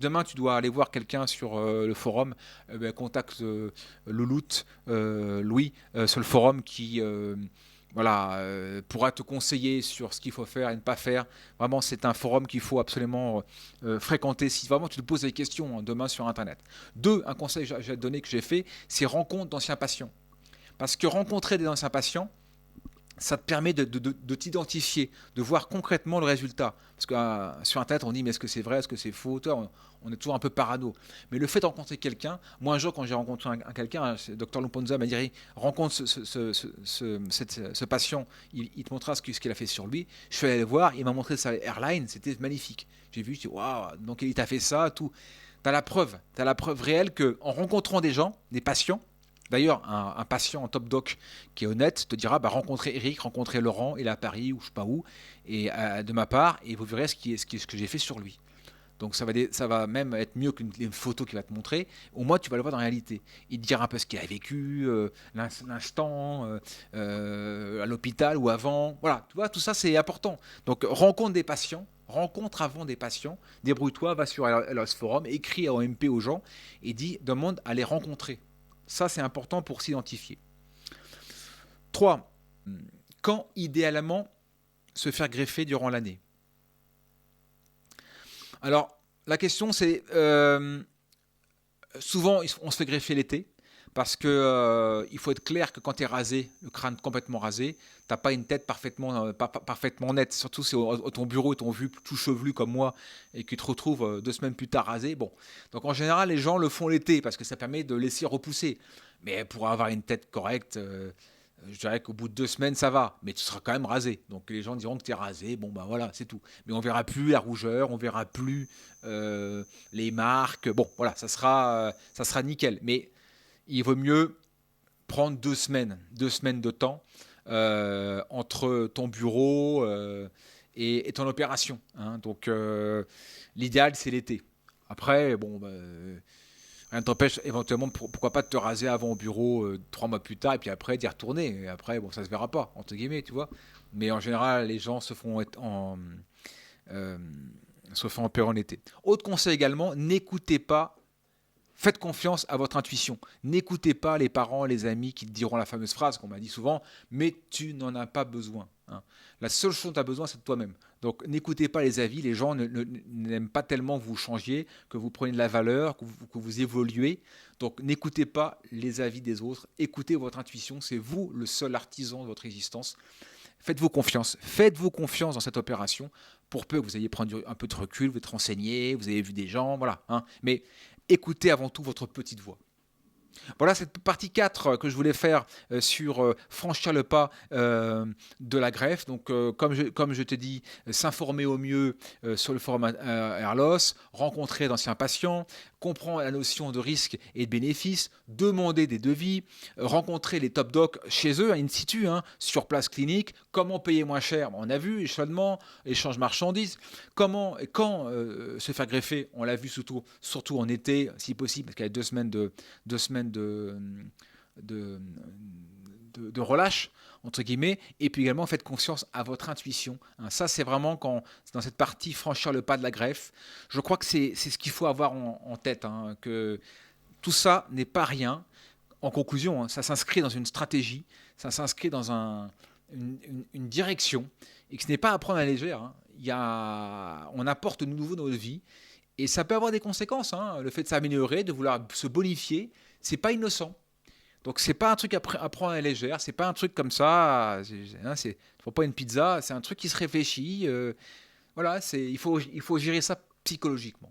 demain tu dois aller voir quelqu'un sur le forum, contacte Louloute, Louis, sur le forum qui voilà, pourra te conseiller sur ce qu'il faut faire et ne pas faire. Vraiment, c'est un forum qu'il faut absolument fréquenter si vraiment tu te poses des questions hein, demain sur Internet. Deux, un conseil que j'ai donné que j'ai fait, c'est rencontre d'anciens patients. Parce que rencontrer des anciens patients, ça te permet de t'identifier, de voir concrètement le résultat. Parce que sur Internet, on dit mais est-ce que c'est vrai, est-ce que c'est faux. On est toujours un peu parano. Mais le fait de rencontrer quelqu'un, moi un jour quand j'ai rencontré quelqu'un, Dr Luponza m'a dit rencontre ce patient, il te montrera ce qu'il a fait sur lui. Je suis allé le voir, il m'a montré sa airline, c'était magnifique. J'ai vu, je dis waouh, donc il t'a fait ça, tout. T'as la preuve réelle que en rencontrant des gens, des patients, d'ailleurs, un patient en top doc qui est honnête te dira bah, rencontrez Eric, rencontrez Laurent, il est à Paris ou je sais pas où, et de ma part, et vous verrez ce que j'ai fait sur lui. Donc ça va même être mieux qu'une photo qu'il va te montrer. Au moins, tu vas le voir dans la réalité. Il te dira un peu ce qu'il a vécu, l'instant, à l'hôpital ou avant. Voilà, tu vois, tout ça c'est important. Donc rencontre des patients, rencontre avant des patients, débrouille-toi, va sur LOS Forum, écris à OMP aux gens et demande à les rencontrer. Ça, c'est important pour s'identifier. 3. Quand idéalement se faire greffer durant l'année? Alors, la question c'est souvent on se fait greffer l'été parce que il faut être clair que quand tu es rasé, le crâne complètement rasé, t'as pas une tête parfaitement nette. Surtout si ton bureau est vu tout chevelu comme moi et que tu te retrouves 2 semaines plus tard rasé. Bon, donc en général les gens le font l'été parce que ça permet de laisser repousser. Mais pour avoir une tête correcte, je dirais qu'au bout de 2 semaines, ça va, mais tu seras quand même rasé. Donc les gens diront que tu es rasé, bon ben voilà, c'est tout. Mais on verra plus la rougeur, on verra plus les marques. Bon, voilà, ça sera nickel. Mais il vaut mieux prendre 2 semaines de temps entre ton bureau et ton opération. Hein. Donc l'idéal, c'est l'été. Après, bon, rien ne t'empêche éventuellement, pourquoi pas de te raser avant au bureau 3 mois plus tard et puis après d'y retourner. Et après, bon, ça se verra pas, entre guillemets, tu vois. Mais en général, les gens euh, se font opérer en été. Autre conseil également, n'écoutez pas. Faites confiance à votre intuition. N'écoutez pas les parents, les amis qui te diront la fameuse phrase qu'on m'a dit souvent, mais tu n'en as pas besoin. Hein. La seule chose dont tu as besoin, c'est de toi-même. Donc n'écoutez pas les avis, les gens n'aiment pas tellement que vous changiez, que vous preniez de la valeur, que vous évoluez. Donc n'écoutez pas les avis des autres, écoutez votre intuition, c'est vous le seul artisan de votre existence. Faites-vous confiance dans cette opération, pour peu que vous ayez pris un peu de recul, vous êtes renseigné, vous avez vu des gens, voilà. Hein. Mais écoutez avant tout votre petite voix. Voilà cette partie 4 que je voulais faire sur franchir le pas de la greffe. Donc, comme je te dis, s'informer au mieux sur le forum Airlos, rencontrer d'anciens patients, comprendre la notion de risque et de bénéfice, demander des devis, rencontrer les top docs chez eux, in situ, hein, sur place clinique, comment payer moins cher. On a vu, échelonnement, échange marchandises, comment et quand se faire greffer, on l'a vu surtout en été, si possible, parce qu'il y a 2 semaines de, de relâche, entre guillemets, et puis également faites confiance à votre intuition. Hein, ça, c'est vraiment quand, dans cette partie franchir le pas de la greffe, je crois que c'est ce qu'il faut avoir en tête, hein, que tout ça n'est pas rien. En conclusion, hein, ça s'inscrit dans une stratégie, ça s'inscrit dans une direction, et que ce n'est pas à prendre à la légère. Hein. On apporte de nouveau dans notre vie, et ça peut avoir des conséquences. Hein. Le fait de s'améliorer, de vouloir se bonifier, c'est pas innocent. Donc c'est pas un truc à prendre à la légère, c'est pas un truc comme ça. Faut pas une pizza, c'est un truc qui se réfléchit. Voilà, il faut gérer ça psychologiquement.